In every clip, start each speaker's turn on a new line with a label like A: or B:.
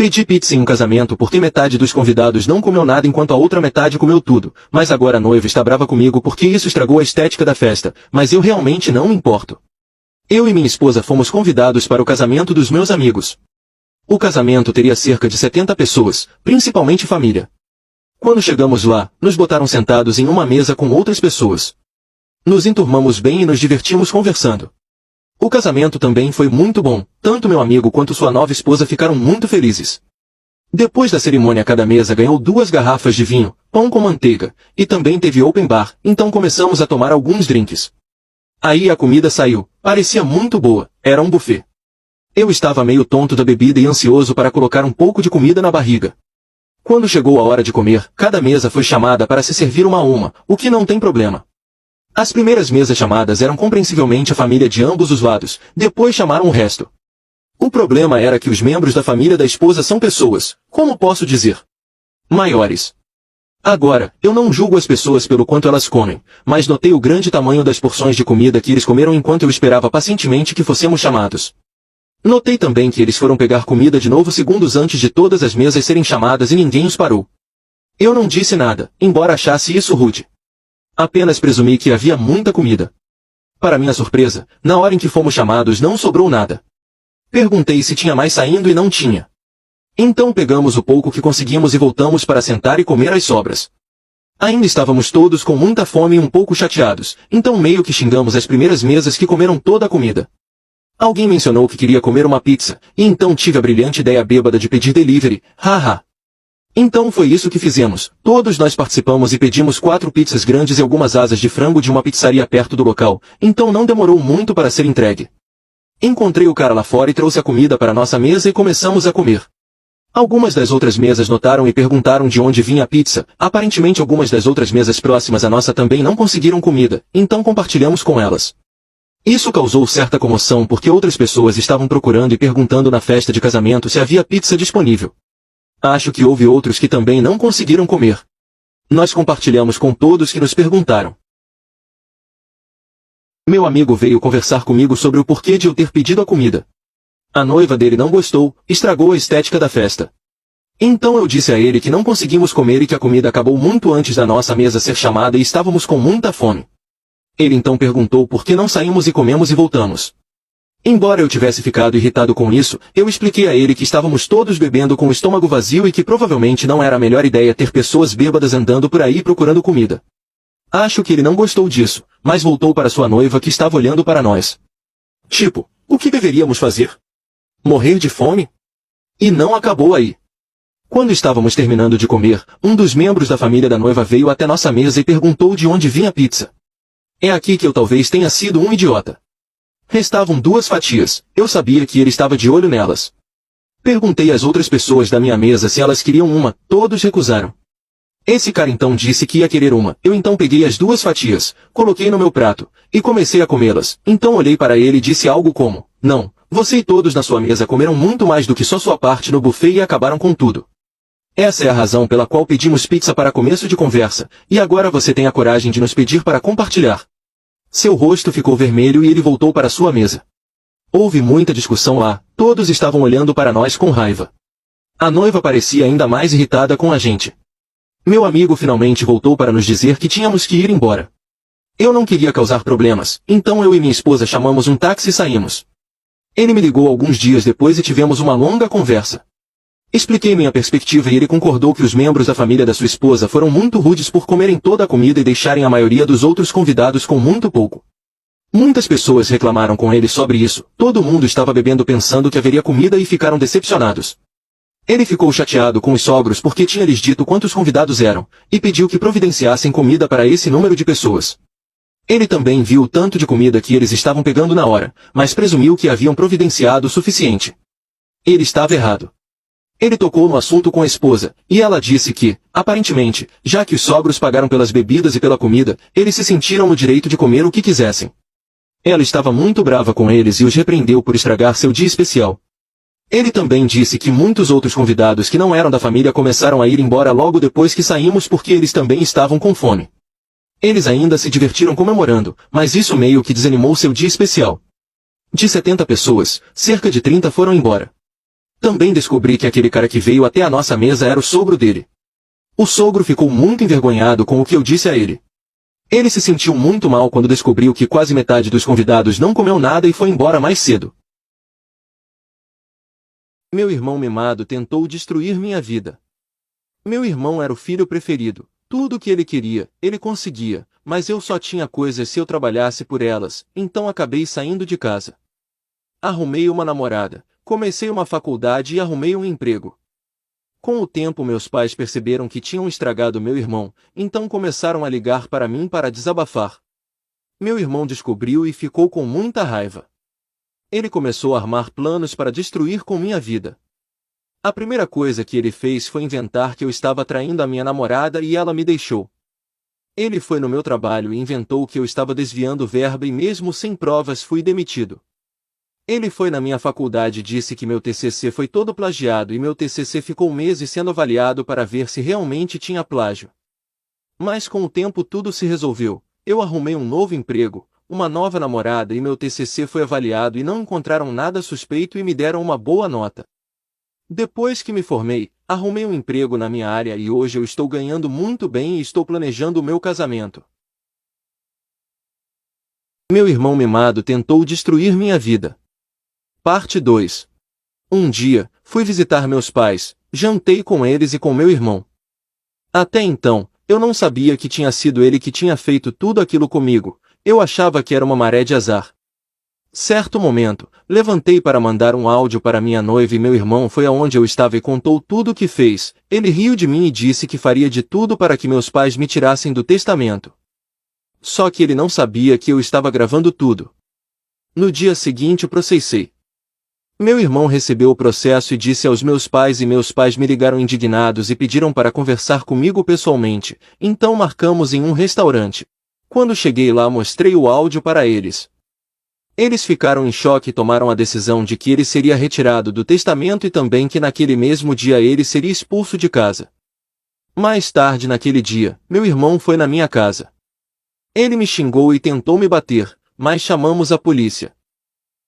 A: Pedi pizza em um casamento porque metade dos convidados não comeu nada enquanto a outra metade comeu tudo, mas agora a noiva está brava comigo porque isso estragou a estética da festa, mas eu realmente não me importo. Eu e minha esposa fomos convidados para o casamento dos meus amigos. O casamento teria cerca de 70 pessoas, principalmente família. Quando chegamos lá, nos botaram sentados em uma mesa com outras pessoas. Nos enturmamos bem e nos divertimos conversando. O casamento também foi muito bom, tanto meu amigo quanto sua nova esposa ficaram muito felizes. Depois da cerimônia cada mesa ganhou 2 garrafas de vinho, pão com manteiga, e também teve open bar, então começamos a tomar alguns drinks. Aí a comida saiu, parecia muito boa, era um buffet. Eu estava meio tonto da bebida e ansioso para colocar um pouco de comida na barriga. Quando chegou a hora de comer, cada mesa foi chamada para se servir uma a uma, o que não tem problema. As primeiras mesas chamadas eram compreensivelmente a família de ambos os lados, depois chamaram o resto. O problema era que os membros da família da esposa são pessoas, como posso dizer, maiores. Agora, eu não julgo as pessoas pelo quanto elas comem, mas notei o grande tamanho das porções de comida que eles comeram enquanto eu esperava pacientemente que fossemos chamados. Notei também que eles foram pegar comida de novo segundos antes de todas as mesas serem chamadas e ninguém os parou. Eu não disse nada, embora achasse isso rude. Apenas presumi que havia muita comida. Para minha surpresa, na hora em que fomos chamados não sobrou nada. Perguntei se tinha mais saindo e não tinha. Então pegamos o pouco que conseguimos e voltamos para sentar e comer as sobras. Ainda estávamos todos com muita fome e um pouco chateados, então meio que xingamos as primeiras mesas que comeram toda a comida. Alguém mencionou que queria comer uma pizza, e então tive a brilhante ideia bêbada de pedir delivery, haha. Então foi isso que fizemos, todos nós participamos e pedimos 4 pizzas grandes e algumas asas de frango de uma pizzaria perto do local, então não demorou muito para ser entregue. Encontrei o cara lá fora e trouxe a comida para nossa mesa e começamos a comer. Algumas das outras mesas notaram e perguntaram de onde vinha a pizza, aparentemente algumas das outras mesas próximas à nossa também não conseguiram comida, então compartilhamos com elas. Isso causou certa comoção porque outras pessoas estavam procurando e perguntando na festa de casamento se havia pizza disponível. Acho que houve outros que também não conseguiram comer. Nós compartilhamos com todos que nos perguntaram. Meu amigo veio conversar comigo sobre o porquê de eu ter pedido a comida. A noiva dele não gostou, estragou a estética da festa. Então eu disse a ele que não conseguimos comer e que a comida acabou muito antes da nossa mesa ser chamada e estávamos com muita fome. Ele então perguntou por que não saímos e comemos e voltamos. Embora eu tivesse ficado irritado com isso, eu expliquei a ele que estávamos todos bebendo com o estômago vazio e que provavelmente não era a melhor ideia ter pessoas bêbadas andando por aí procurando comida. Acho que ele não gostou disso, mas voltou para sua noiva que estava olhando para nós. Tipo, o que deveríamos fazer? Morrer de fome? E não acabou aí. Quando estávamos terminando de comer, um dos membros da família da noiva veio até nossa mesa e perguntou de onde vinha a pizza. É aqui que eu talvez tenha sido um idiota. Restavam 2 fatias, eu sabia que ele estava de olho nelas. Perguntei às outras pessoas da minha mesa se elas queriam uma, todos recusaram. Esse cara então disse que ia querer uma, eu então peguei as 2 fatias, coloquei no meu prato, e comecei a comê-las, então olhei para ele e disse algo como, não, você e todos na sua mesa comeram muito mais do que só sua parte no buffet e acabaram com tudo. Essa é a razão pela qual pedimos pizza para começo de conversa, e agora você tem a coragem de nos pedir para compartilhar. Seu rosto ficou vermelho e ele voltou para sua mesa. Houve muita discussão lá, todos estavam olhando para nós com raiva. A noiva parecia ainda mais irritada com a gente. Meu amigo finalmente voltou para nos dizer que tínhamos que ir embora. Eu não queria causar problemas, então eu e minha esposa chamamos um táxi e saímos. Ele me ligou alguns dias depois e tivemos uma longa conversa. Expliquei minha perspectiva e ele concordou que os membros da família da sua esposa foram muito rudes por comerem toda a comida e deixarem a maioria dos outros convidados com muito pouco. Muitas pessoas reclamaram com ele sobre isso, todo mundo estava bebendo pensando que haveria comida e ficaram decepcionados. Ele ficou chateado com os sogros porque tinha lhes dito quantos convidados eram, e pediu que providenciassem comida para esse número de pessoas. Ele também viu o tanto de comida que eles estavam pegando na hora, mas presumiu que haviam providenciado o suficiente. Ele estava errado. Ele tocou no assunto com a esposa, e ela disse que, aparentemente, já que os sogros pagaram pelas bebidas e pela comida, eles se sentiram no direito de comer o que quisessem. Ela estava muito brava com eles e os repreendeu por estragar seu dia especial. Ele também disse que muitos outros convidados que não eram da família começaram a ir embora logo depois que saímos porque eles também estavam com fome. Eles ainda se divertiram comemorando, mas isso meio que desanimou seu dia especial. De 70 pessoas, cerca de 30 foram embora. Também descobri que aquele cara que veio até a nossa mesa era o sogro dele. O sogro ficou muito envergonhado com o que eu disse a ele. Ele se sentiu muito mal quando descobriu que quase metade dos convidados não comeu nada e foi embora mais cedo. Meu irmão mimado tentou destruir minha vida. Meu irmão era o filho preferido. Tudo o que ele queria, ele conseguia, mas eu só tinha coisas se eu trabalhasse por elas, então acabei saindo de casa. Arrumei uma namorada, comecei uma faculdade e arrumei um emprego. Com o tempo meus pais perceberam que tinham estragado meu irmão, então começaram a ligar para mim para desabafar. Meu irmão descobriu e ficou com muita raiva. Ele começou a armar planos para destruir com minha vida. A primeira coisa que ele fez foi inventar que eu estava traindo a minha namorada e ela me deixou. Ele foi no meu trabalho e inventou que eu estava desviando verba e mesmo sem provas fui demitido. Ele foi na minha faculdade e disse que meu TCC foi todo plagiado e meu TCC ficou meses sendo avaliado para ver se realmente tinha plágio. Mas com o tempo tudo se resolveu. Eu arrumei um novo emprego, uma nova namorada e meu TCC foi avaliado e não encontraram nada suspeito e me deram uma boa nota. Depois que me formei, arrumei um emprego na minha área e hoje eu estou ganhando muito bem e estou planejando o meu casamento. Meu irmão mimado tentou destruir minha vida. Parte 2. Um dia, fui visitar meus pais, jantei com eles e com meu irmão. Até então, eu não sabia que tinha sido ele que tinha feito tudo aquilo comigo, eu achava que era uma maré de azar. Certo momento, levantei para mandar um áudio para minha noiva e meu irmão foi aonde eu estava e contou tudo o que fez. Ele riu de mim e disse que faria de tudo para que meus pais me tirassem do testamento. Só que ele não sabia que eu estava gravando tudo. No dia seguinte processei. Meu irmão recebeu o processo e disse aos meus pais e meus pais me ligaram indignados e pediram para conversar comigo pessoalmente, então marcamos em um restaurante. Quando cheguei lá mostrei o áudio para eles. Eles ficaram em choque e tomaram a decisão de que ele seria retirado do testamento e também que naquele mesmo dia ele seria expulso de casa. Mais tarde naquele dia, meu irmão foi na minha casa. Ele me xingou e tentou me bater, mas chamamos a polícia.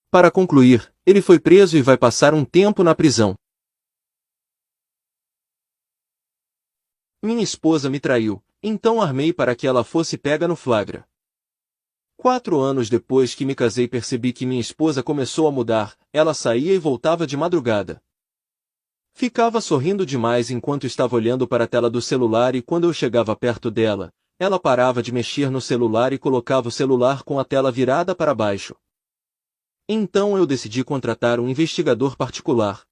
A: Para concluir, ele foi preso e vai passar um tempo na prisão. Minha esposa me traiu, então armei para que ela fosse pega no flagra. 4 anos depois que me casei percebi que minha esposa começou a mudar, ela saía e voltava de madrugada. Ficava sorrindo demais enquanto estava olhando para a tela do celular e quando eu chegava perto dela, ela parava de mexer no celular e colocava o celular com a tela virada para baixo. Então eu decidi contratar um investigador particular.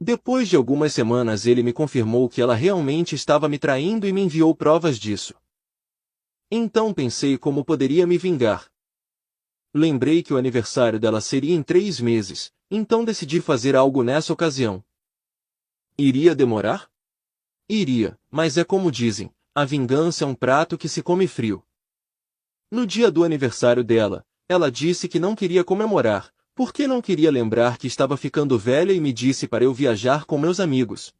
A: Depois de algumas semanas ele me confirmou que ela realmente estava me traindo e me enviou provas disso. Então pensei como poderia me vingar. Lembrei que o aniversário dela seria em 3 meses, então decidi fazer algo nessa ocasião. Iria demorar? Iria, mas é como dizem, a vingança é um prato que se come frio. No dia do aniversário dela, ela disse que não queria comemorar, porque não queria lembrar que estava ficando velha e me disse para eu viajar com meus amigos.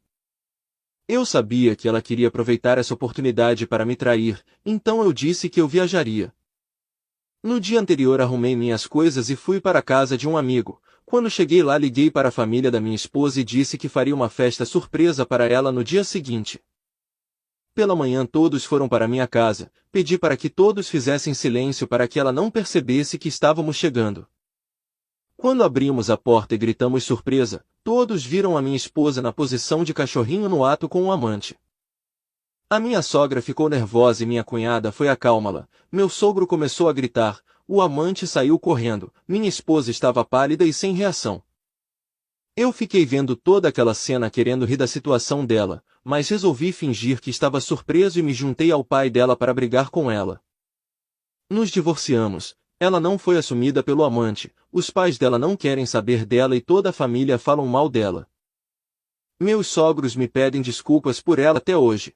A: Eu sabia que ela queria aproveitar essa oportunidade para me trair, então eu disse que eu viajaria. No dia anterior arrumei minhas coisas e fui para a casa de um amigo. Quando cheguei lá liguei para a família da minha esposa e disse que faria uma festa surpresa para ela no dia seguinte. Pela manhã todos foram para minha casa, pedi para que todos fizessem silêncio para que ela não percebesse que estávamos chegando. Quando abrimos a porta e gritamos surpresa, todos viram a minha esposa na posição de cachorrinho no ato com o amante. A minha sogra ficou nervosa e minha cunhada foi acalmá-la. Meu sogro começou a gritar, o amante saiu correndo, minha esposa estava pálida e sem reação. Eu fiquei vendo toda aquela cena querendo rir da situação dela, mas resolvi fingir que estava surpreso e me juntei ao pai dela para brigar com ela. Nos divorciamos, ela não foi assumida pelo amante, os pais dela não querem saber dela e toda a família falam mal dela. Meus sogros me pedem desculpas por ela até hoje.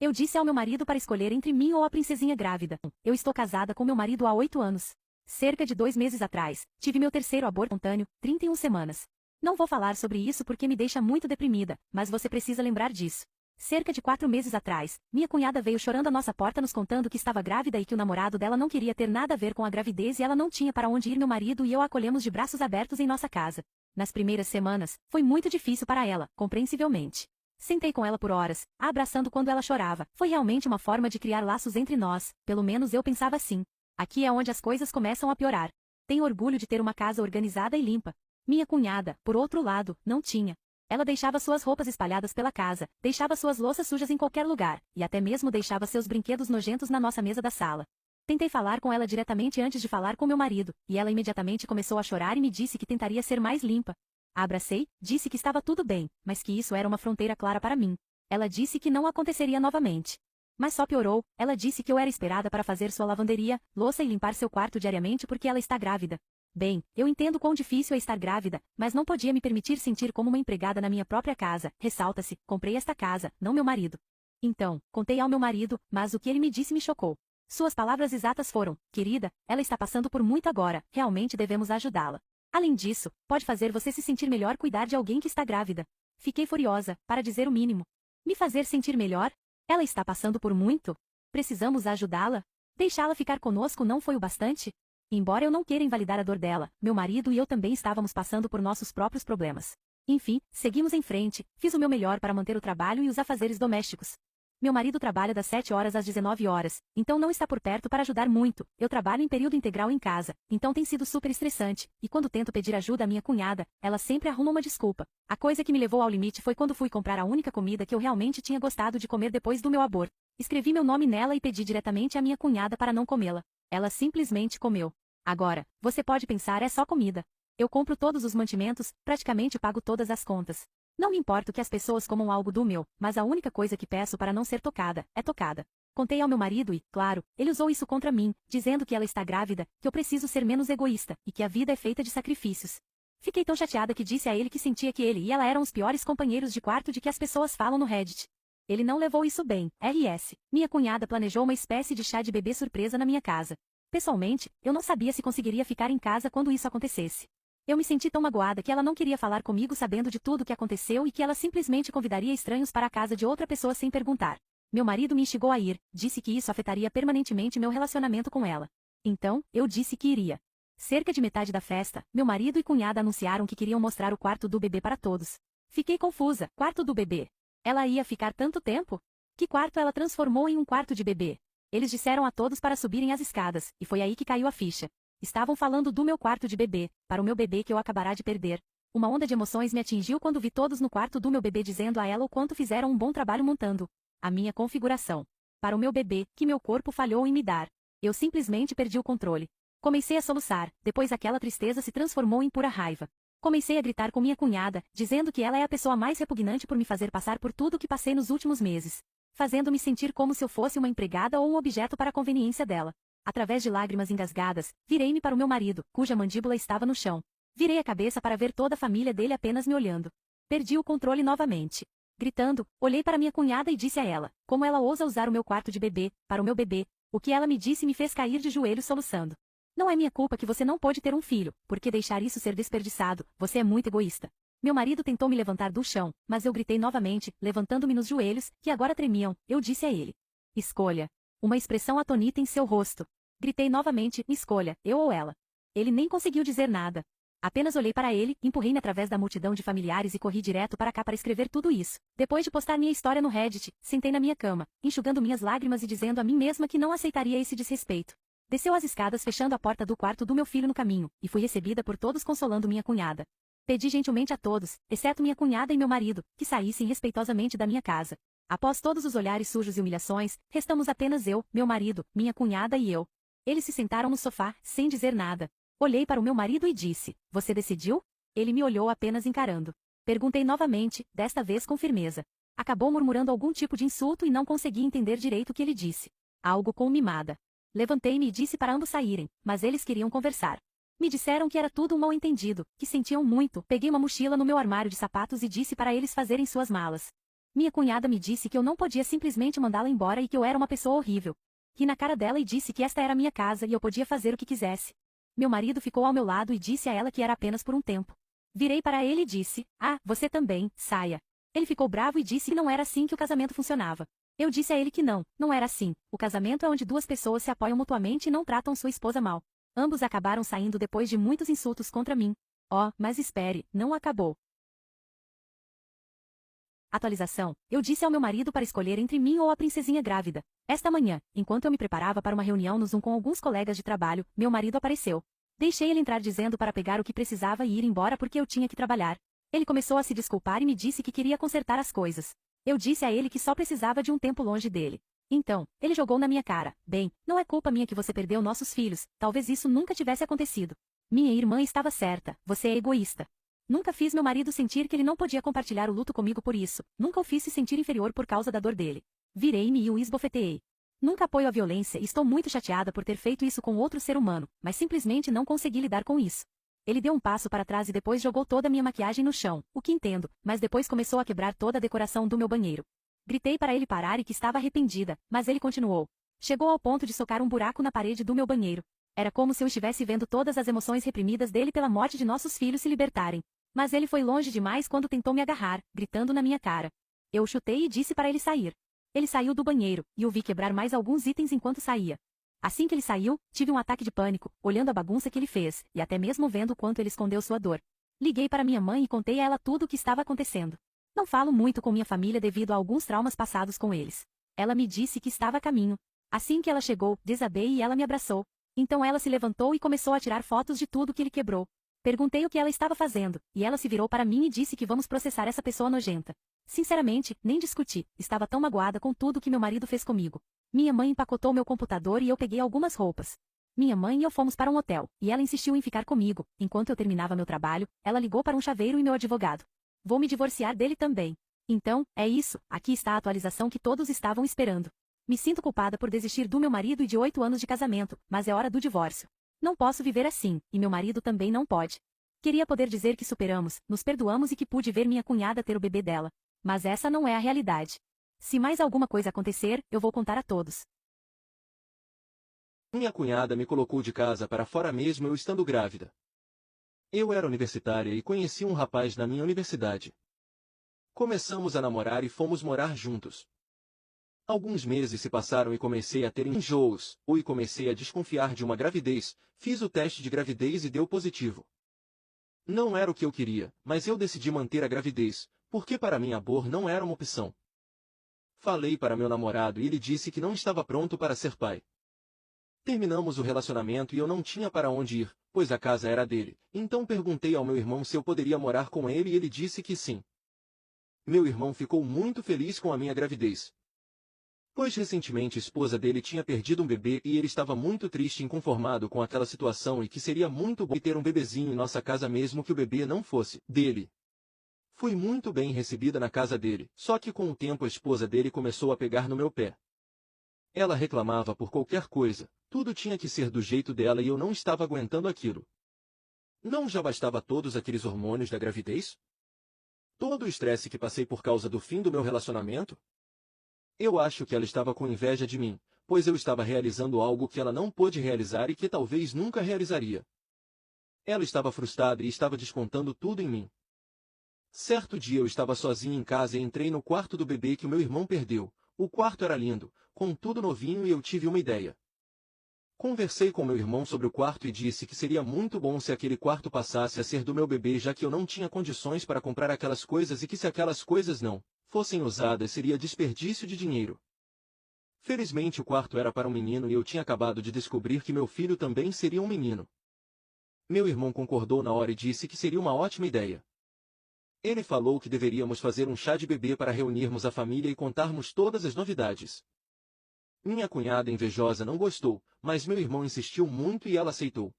B: Eu disse ao meu marido para escolher entre mim ou a princesinha grávida. Eu estou casada com meu marido há 8 anos. Cerca de 2 meses atrás, tive meu terceiro aborto espontâneo, 31 semanas. Não vou falar sobre isso porque me deixa muito deprimida, mas você precisa lembrar disso. Cerca de 4 meses atrás, minha cunhada veio chorando à nossa porta nos contando que estava grávida e que o namorado dela não queria ter nada a ver com a gravidez e ela não tinha para onde ir. Meu marido e eu a acolhemos de braços abertos em nossa casa. Nas primeiras semanas, foi muito difícil para ela, compreensivelmente. Sentei com ela por horas, a abraçando quando ela chorava. Foi realmente uma forma de criar laços entre nós, pelo menos eu pensava assim. Aqui é onde as coisas começam a piorar. Tenho orgulho de ter uma casa organizada e limpa. Minha cunhada, por outro lado, não tinha. Ela deixava suas roupas espalhadas pela casa, deixava suas louças sujas em qualquer lugar, e até mesmo deixava seus brinquedos nojentos na nossa mesa da sala. Tentei falar com ela diretamente antes de falar com meu marido, e ela imediatamente começou a chorar e me disse que tentaria ser mais limpa. A abracei, disse que estava tudo bem, mas que isso era uma fronteira clara para mim. Ela disse que não aconteceria novamente. Mas só piorou, ela disse que eu era esperada para fazer sua lavanderia, louça e limpar seu quarto diariamente porque ela está grávida. Bem, eu entendo quão difícil é estar grávida, mas não podia me permitir sentir como uma empregada na minha própria casa. Ressalta-se, comprei esta casa, não meu marido. Então, contei ao meu marido, mas o que ele me disse me chocou. Suas palavras exatas foram: querida, ela está passando por muito agora, realmente devemos ajudá-la. Além disso, pode fazer você se sentir melhor cuidar de alguém que está grávida. Fiquei furiosa, para dizer o mínimo. Me fazer sentir melhor? Ela está passando por muito? Precisamos ajudá-la? Deixá-la ficar conosco não foi o bastante? Embora eu não queira invalidar a dor dela, meu marido e eu também estávamos passando por nossos próprios problemas. Enfim, seguimos em frente, fiz o meu melhor para manter o trabalho e os afazeres domésticos. Meu marido trabalha das 7 horas às 19 horas, então não está por perto para ajudar muito. Eu trabalho em período integral em casa, então tem sido super estressante, e quando tento pedir ajuda à minha cunhada, ela sempre arruma uma desculpa. A coisa que me levou ao limite foi quando fui comprar a única comida que eu realmente tinha gostado de comer depois do meu aborto. Escrevi meu nome nela e pedi diretamente à minha cunhada para não comê-la. Ela simplesmente comeu. Agora, você pode pensar, é só comida. Eu compro todos os mantimentos, praticamente pago todas as contas. Não me importo que as pessoas comam algo do meu, mas a única coisa que peço para não ser tocada, é tocada. Contei ao meu marido e, claro, ele usou isso contra mim, dizendo que ela está grávida, que eu preciso ser menos egoísta, e que a vida é feita de sacrifícios. Fiquei tão chateada que disse a ele que sentia que ele e ela eram os piores companheiros de quarto de que as pessoas falam no Reddit. Ele não levou isso bem, RS. Minha cunhada planejou uma espécie de chá de bebê surpresa na minha casa. Pessoalmente, eu não sabia se conseguiria ficar em casa quando isso acontecesse. Eu me senti tão magoada que ela não queria falar comigo sabendo de tudo o que aconteceu e que ela simplesmente convidaria estranhos para a casa de outra pessoa sem perguntar. Meu marido me instigou a ir, disse que isso afetaria permanentemente meu relacionamento com ela. Então, eu disse que iria. Cerca de metade da festa, meu marido e cunhada anunciaram que queriam mostrar o quarto do bebê para todos. Fiquei confusa, quarto do bebê. Ela ia ficar tanto tempo? Que quarto ela transformou em um quarto de bebê? Eles disseram a todos para subirem as escadas, e foi aí que caiu a ficha. Estavam falando do meu quarto de bebê, para o meu bebê que eu acabará de perder. Uma onda de emoções me atingiu quando vi todos no quarto do meu bebê dizendo a ela o quanto fizeram um bom trabalho montando a minha configuração. Para o meu bebê, que meu corpo falhou em me dar. Eu simplesmente perdi o controle. Comecei a soluçar, depois aquela tristeza se transformou em pura raiva. Comecei a gritar com minha cunhada, dizendo que ela é a pessoa mais repugnante por me fazer passar por tudo o que passei nos últimos meses. Fazendo-me sentir como se eu fosse uma empregada ou um objeto para a conveniência dela. Através de lágrimas engasgadas, virei-me para o meu marido, cuja mandíbula estava no chão. Virei a cabeça para ver toda a família dele apenas me olhando. Perdi o controle novamente. Gritando, olhei para minha cunhada e disse a ela, como ela ousa usar o meu quarto de bebê, para o meu bebê. O que ela me disse me fez cair de joelhos soluçando. Não é minha culpa que você não pôde ter um filho, porque deixar isso ser desperdiçado, você é muito egoísta. Meu marido tentou me levantar do chão, mas eu gritei novamente, levantando-me nos joelhos, que agora tremiam. Eu disse a ele: escolha. Uma expressão atonita em seu rosto. Gritei novamente: escolha, eu ou ela. Ele nem conseguiu dizer nada. Apenas olhei para ele, empurrei-me através da multidão de familiares e corri direto para cá para escrever tudo isso. Depois de postar minha história no Reddit, sentei na minha cama, enxugando minhas lágrimas e dizendo a mim mesma que não aceitaria esse desrespeito. Desceu as escadas fechando a porta do quarto do meu filho no caminho, e fui recebida por todos consolando minha cunhada. Pedi gentilmente a todos, exceto minha cunhada e meu marido, que saíssem respeitosamente da minha casa. Após todos os olhares sujos e humilhações, restamos apenas eu, meu marido, minha cunhada e eu. Eles se sentaram no sofá, sem dizer nada. Olhei para o meu marido e disse: você decidiu? Ele me olhou apenas encarando. Perguntei novamente, desta vez com firmeza. Acabou murmurando algum tipo de insulto e não consegui entender direito o que ele disse. Algo com mimada. Levantei-me e disse para ambos saírem, mas eles queriam conversar. Me disseram que era tudo um mal-entendido, que sentiam muito. Peguei uma mochila no meu armário de sapatos e disse para eles fazerem suas malas. Minha cunhada me disse que eu não podia simplesmente mandá-la embora e que eu era uma pessoa horrível. Ri na cara dela e disse que esta era minha casa e eu podia fazer o que quisesse. Meu marido ficou ao meu lado e disse a ela que era apenas por um tempo. Virei para ele e disse: ah, você também, saia. Ele ficou bravo e disse que não era assim que o casamento funcionava. Eu disse a ele que não era assim. O casamento é onde duas pessoas se apoiam mutuamente e não tratam sua esposa mal. Ambos acabaram saindo depois de muitos insultos contra mim. Oh, mas espere, não acabou. Atualização. Eu disse ao meu marido para escolher entre mim ou a princesinha grávida. Esta manhã, enquanto eu me preparava para uma reunião no Zoom com alguns colegas de trabalho, meu marido apareceu. Deixei ele entrar dizendo para pegar o que precisava e ir embora porque eu tinha que trabalhar. Ele começou a se desculpar e me disse que queria consertar as coisas. Eu disse a ele que só precisava de um tempo longe dele. Então, ele jogou na minha cara. Bem, não é culpa minha que você perdeu nossos filhos, talvez isso nunca tivesse acontecido. Minha irmã estava certa, você é egoísta. Nunca fiz meu marido sentir que ele não podia compartilhar o luto comigo por isso, nunca o fiz se sentir inferior por causa da dor dele. Virei-me e o esbofeteei. Nunca apoio a violência e estou muito chateada por ter feito isso com outro ser humano, mas simplesmente não consegui lidar com isso. Ele deu um passo para trás e depois jogou toda a minha maquiagem no chão, o que entendo, mas depois começou a quebrar toda a decoração do meu banheiro. Gritei para ele parar e que estava arrependida, mas ele continuou. Chegou ao ponto de socar um buraco na parede do meu banheiro. Era como se eu estivesse vendo todas as emoções reprimidas dele pela morte de nossos filhos se libertarem. Mas ele foi longe demais quando tentou me agarrar, gritando na minha cara. Eu o chutei e disse para ele sair. Ele saiu do banheiro, e eu vi quebrar mais alguns itens enquanto saía. Assim que ele saiu, tive um ataque de pânico, olhando a bagunça que ele fez, e até mesmo vendo o quanto ele escondeu sua dor. Liguei para minha mãe e contei a ela tudo o que estava acontecendo. Não falo muito com minha família devido a alguns traumas passados com eles. Ela me disse que estava a caminho. Assim que ela chegou, desabei e ela me abraçou. Então ela se levantou e começou a tirar fotos de tudo que ele quebrou. Perguntei o que ela estava fazendo, e ela se virou para mim e disse que vamos processar essa pessoa nojenta. Sinceramente, nem discuti, estava tão magoada com tudo que meu marido fez comigo. Minha mãe empacotou meu computador e eu peguei algumas roupas. Minha mãe e eu fomos para um hotel, e ela insistiu em ficar comigo. Enquanto eu terminava meu trabalho, ela ligou para um chaveiro e meu advogado. Vou me divorciar dele também. Então, é isso, aqui está a atualização que todos estavam esperando. Me sinto culpada por desistir do meu marido e de 8 anos de casamento, mas é hora do divórcio. Não posso viver assim, e meu marido também não pode. Queria poder dizer que superamos, nos perdoamos e que pude ver minha cunhada ter o bebê dela. Mas essa não é a realidade. Se mais alguma coisa acontecer, eu vou contar a todos.
A: Minha cunhada me colocou de casa para fora mesmo eu estando grávida. Eu era universitária e conheci um rapaz na minha universidade. Começamos a namorar e fomos morar juntos. Alguns meses se passaram e comecei a ter enjoos, e comecei a desconfiar de uma gravidez, fiz o teste de gravidez e deu positivo. Não era o que eu queria, mas eu decidi manter a gravidez, porque para mim aborto não era uma opção. Falei para meu namorado e ele disse que não estava pronto para ser pai. Terminamos o relacionamento e eu não tinha para onde ir, pois a casa era dele, então perguntei ao meu irmão se eu poderia morar com ele e ele disse que sim. Meu irmão ficou muito feliz com a minha gravidez. Pois recentemente a esposa dele tinha perdido um bebê e ele estava muito triste e inconformado com aquela situação e que seria muito bom ter um bebezinho em nossa casa mesmo que o bebê não fosse dele. Fui muito bem recebida na casa dele, só que com o tempo a esposa dele começou a pegar no meu pé. Ela reclamava por qualquer coisa, tudo tinha que ser do jeito dela e eu não estava aguentando aquilo. Não já bastava todos aqueles hormônios da gravidez? Todo o estresse que passei por causa do fim do meu relacionamento? Eu acho que ela estava com inveja de mim, pois eu estava realizando algo que ela não pôde realizar e que talvez nunca realizaria. Ela estava frustrada e estava descontando tudo em mim. Certo dia eu estava sozinho em casa e entrei no quarto do bebê que o meu irmão perdeu. O quarto era lindo, com tudo novinho e eu tive uma ideia. Conversei com meu irmão sobre o quarto e disse que seria muito bom se aquele quarto passasse a ser do meu bebê já que eu não tinha condições para comprar aquelas coisas e que se aquelas coisas não fossem usadas seria desperdício de dinheiro. Felizmente o quarto era para um menino e eu tinha acabado de descobrir que meu filho também seria um menino. Meu irmão concordou na hora e disse que seria uma ótima ideia. Ele falou que deveríamos fazer um chá de bebê para reunirmos a família e contarmos todas as novidades. Minha cunhada invejosa não gostou, mas meu irmão insistiu muito e ela aceitou.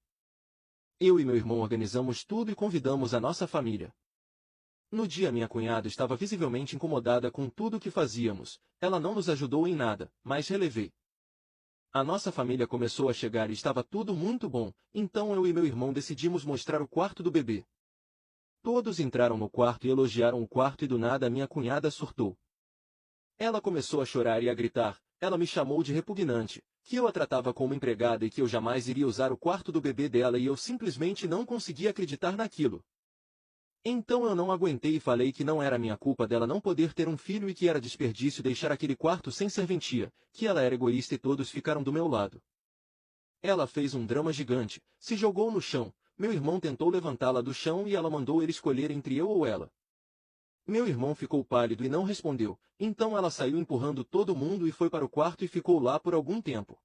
A: Eu e meu irmão organizamos tudo e convidamos a nossa família. No dia minha cunhada estava visivelmente incomodada com tudo o que fazíamos, ela não nos ajudou em nada, mas relevei. A nossa família começou a chegar e estava tudo muito bom, então eu e meu irmão decidimos mostrar o quarto do bebê. Todos entraram no quarto e elogiaram o quarto e do nada minha cunhada surtou. Ela começou a chorar e a gritar, ela me chamou de repugnante, que eu a tratava como empregada e que eu jamais iria usar o quarto do bebê dela e eu simplesmente não conseguia acreditar naquilo. Então eu não aguentei e falei que não era minha culpa dela não poder ter um filho e que era desperdício deixar aquele quarto sem serventia, que ela era egoísta e todos ficaram do meu lado. Ela fez um drama gigante, se jogou no chão, meu irmão tentou levantá-la do chão e ela mandou ele escolher entre eu ou ela. Meu irmão ficou pálido e não respondeu, então ela saiu empurrando todo mundo e foi para o quarto e ficou lá por algum tempo.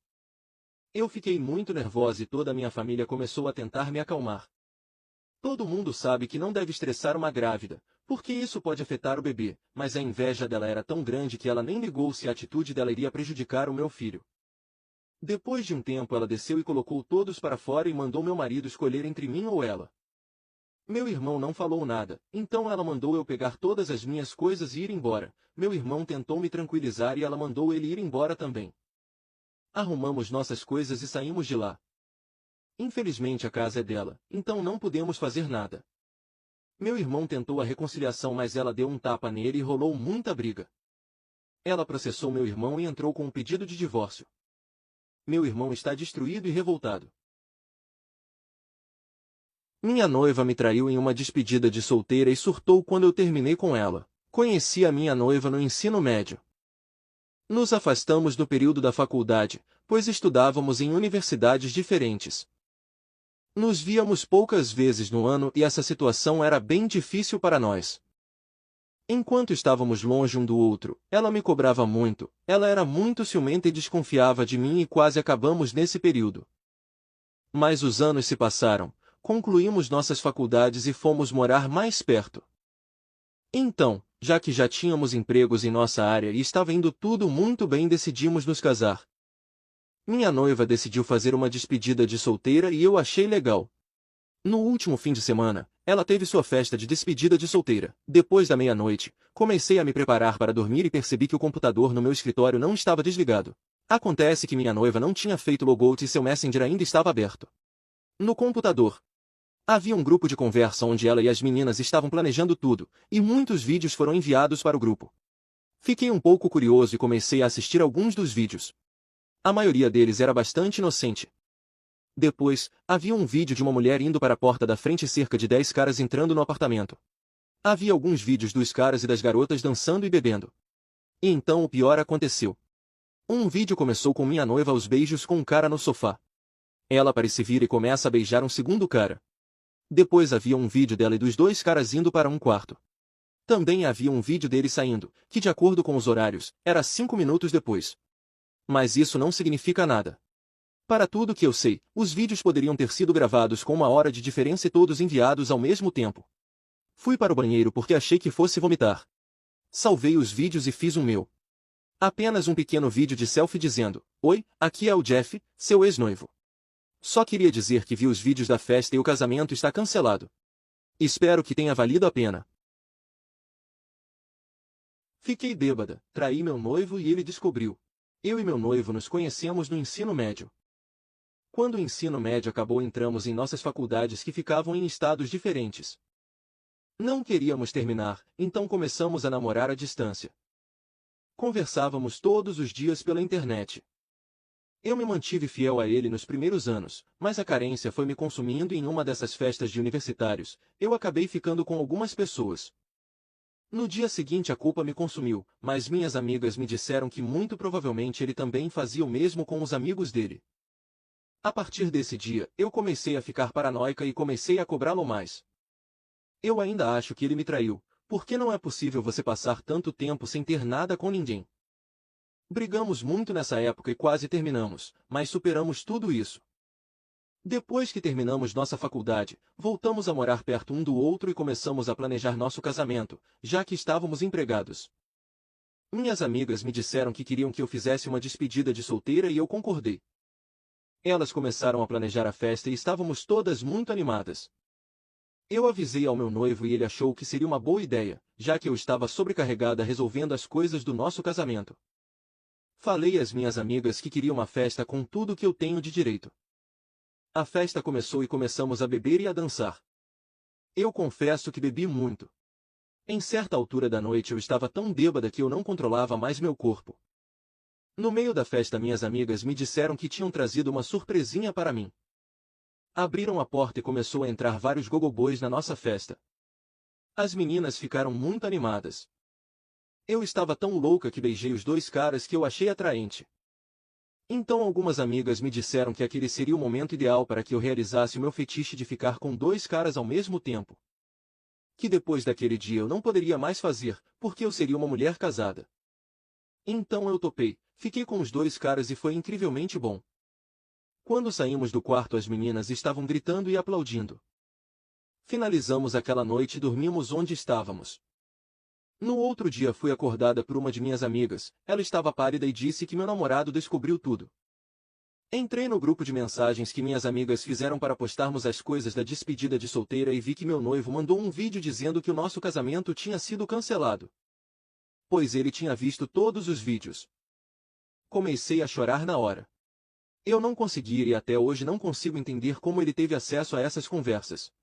A: Eu fiquei muito nervosa e toda a minha família começou a tentar me acalmar. Todo mundo sabe que não deve estressar uma grávida, porque isso pode afetar o bebê, mas a inveja dela era tão grande que ela nem ligou se a atitude dela iria prejudicar o meu filho. Depois de um tempo ela desceu e colocou todos para fora e mandou meu marido escolher entre mim ou ela. Meu irmão não falou nada, então ela mandou eu pegar todas as minhas coisas e ir embora. Meu irmão tentou me tranquilizar e ela mandou ele ir embora também. Arrumamos nossas coisas e saímos de lá. Infelizmente a casa é dela, então não podemos fazer nada. Meu irmão tentou a reconciliação mas ela deu um tapa nele e rolou muita briga. Ela processou meu irmão e entrou com um pedido de divórcio. Meu irmão está destruído e revoltado. Minha noiva me traiu em uma despedida de solteira e surtou quando eu terminei com ela. Conheci a minha noiva no ensino médio. Nos afastamos no período da faculdade, pois estudávamos em universidades diferentes. Nos víamos poucas vezes no ano e essa situação era bem difícil para nós. Enquanto estávamos longe um do outro, ela me cobrava muito, ela era muito ciumenta e desconfiava de mim e quase acabamos nesse período. Mas os anos se passaram, concluímos nossas faculdades e fomos morar mais perto. Então, já que já tínhamos empregos em nossa área e estava indo tudo muito bem, decidimos nos casar. Minha noiva decidiu fazer uma despedida de solteira e eu achei legal. No último fim de semana, ela teve sua festa de despedida de solteira. Depois da meia-noite, comecei a me preparar para dormir e percebi que o computador no meu escritório não estava desligado. Acontece que minha noiva não tinha feito logout e seu Messenger ainda estava aberto. No computador, havia um grupo de conversa onde ela e as meninas estavam planejando tudo, e muitos vídeos foram enviados para o grupo. Fiquei um pouco curioso e comecei a assistir alguns dos vídeos. A maioria deles era bastante inocente. Depois, havia um vídeo de uma mulher indo para a porta da frente e cerca de 10 caras entrando no apartamento. Havia alguns vídeos dos caras e das garotas dançando e bebendo. E então o pior aconteceu. Um vídeo começou com minha noiva aos beijos com um cara no sofá. Ela se vira e começa a beijar um segundo cara. Depois havia um vídeo dela e dos dois caras indo para um quarto. Também havia um vídeo deles saindo, que de acordo com os horários, era 5 minutos depois. Mas isso não significa nada. Para tudo que eu sei, os vídeos poderiam ter sido gravados com 1 hora de diferença e todos enviados ao mesmo tempo. Fui para o banheiro porque achei que fosse vomitar. Salvei os vídeos e fiz o meu. Apenas um pequeno vídeo de selfie dizendo: "Oi, aqui é o Jeff, seu ex-noivo. Só queria dizer que vi os vídeos da festa e o casamento está cancelado. Espero que tenha valido a pena." Fiquei bêbada, traí meu noivo e ele descobriu. Eu e meu noivo nos conhecemos no ensino médio. Quando o ensino médio acabou, entramos em nossas faculdades que ficavam em estados diferentes. Não queríamos terminar, então começamos a namorar à distância. Conversávamos todos os dias pela internet. Eu me mantive fiel a ele nos primeiros anos, mas a carência foi me consumindo e em uma dessas festas de universitários, eu acabei ficando com algumas pessoas. No dia seguinte a culpa me consumiu, mas minhas amigas me disseram que muito provavelmente ele também fazia o mesmo com os amigos dele. A partir desse dia, eu comecei a ficar paranoica e comecei a cobrá-lo mais. Eu ainda acho que ele me traiu, porque não é possível você passar tanto tempo sem ter nada com ninguém. Brigamos muito nessa época e quase terminamos, mas superamos tudo isso. Depois que terminamos nossa faculdade, voltamos a morar perto um do outro e começamos a planejar nosso casamento, já que estávamos empregados. Minhas amigas me disseram que queriam que eu fizesse uma despedida de solteira e eu concordei. Elas começaram a planejar a festa e estávamos todas muito animadas. Eu avisei ao meu noivo e ele achou que seria uma boa ideia, já que eu estava sobrecarregada resolvendo as coisas do nosso casamento. Falei às minhas amigas que queria uma festa com tudo que eu tenho de direito. A festa começou e começamos a beber e a dançar. Eu confesso que bebi muito. Em certa altura da noite eu estava tão bêbada que eu não controlava mais meu corpo. No meio da festa minhas amigas me disseram que tinham trazido uma surpresinha para mim. Abriram a porta e começou a entrar vários gogoboys na nossa festa. As meninas ficaram muito animadas. Eu estava tão louca que beijei os dois caras que eu achei atraente. Então algumas amigas me disseram que aquele seria o momento ideal para que eu realizasse o meu fetiche de ficar com dois caras ao mesmo tempo. Que depois daquele dia eu não poderia mais fazer, porque eu seria uma mulher casada. Então eu topei, fiquei com os dois caras e foi incrivelmente bom. Quando saímos do quarto as meninas estavam gritando e aplaudindo. Finalizamos aquela noite e dormimos onde estávamos. No outro dia fui acordada por uma de minhas amigas, ela estava pálida e disse que meu namorado descobriu tudo. Entrei no grupo de mensagens que minhas amigas fizeram para postarmos as coisas da despedida de solteira e vi que meu noivo mandou um vídeo dizendo que o nosso casamento tinha sido cancelado. Pois ele tinha visto todos os vídeos. Comecei a chorar na hora. Eu não consegui ir e até hoje não consigo entender como ele teve acesso a essas conversas.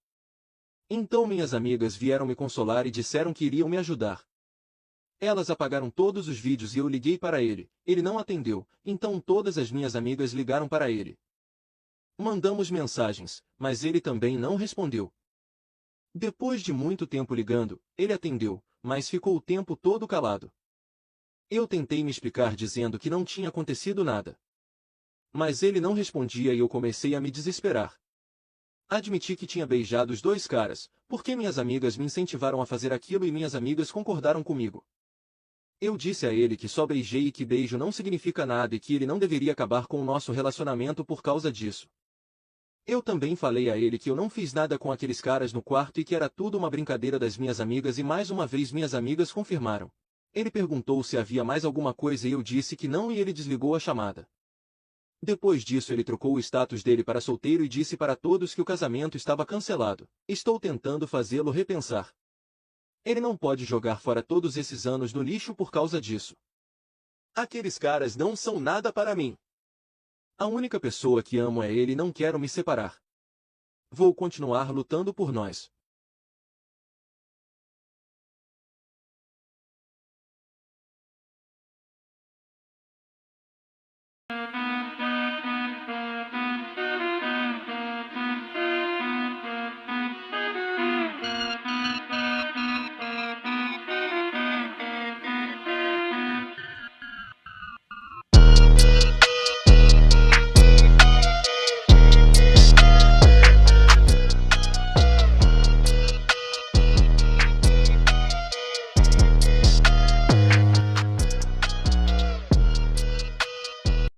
A: Então minhas amigas vieram me consolar e disseram que iriam me ajudar. Elas apagaram todos os vídeos e eu liguei para ele não atendeu, então todas as minhas amigas ligaram para ele. Mandamos mensagens, mas ele também não respondeu. Depois de muito tempo ligando, ele atendeu, mas ficou o tempo todo calado. Eu tentei me explicar dizendo que não tinha acontecido nada. Mas ele não respondia e eu comecei a me desesperar. Admiti que tinha beijado os dois caras, porque minhas amigas me incentivaram a fazer aquilo e minhas amigas concordaram comigo. Eu disse a ele que só beijei e que beijo não significa nada e que ele não deveria acabar com o nosso relacionamento por causa disso. Eu também falei a ele que eu não fiz nada com aqueles caras no quarto e que era tudo uma brincadeira das minhas amigas e mais uma vez minhas amigas confirmaram. Ele perguntou se havia mais alguma coisa e eu disse que não e ele desligou a chamada. Depois disso ele trocou o status dele para solteiro e disse para todos que o casamento estava cancelado. Estou tentando fazê-lo repensar. Ele não pode jogar fora todos esses anos no lixo por causa disso. Aqueles caras não são nada para mim. A única pessoa que amo é ele e não quero me separar. Vou continuar lutando por nós.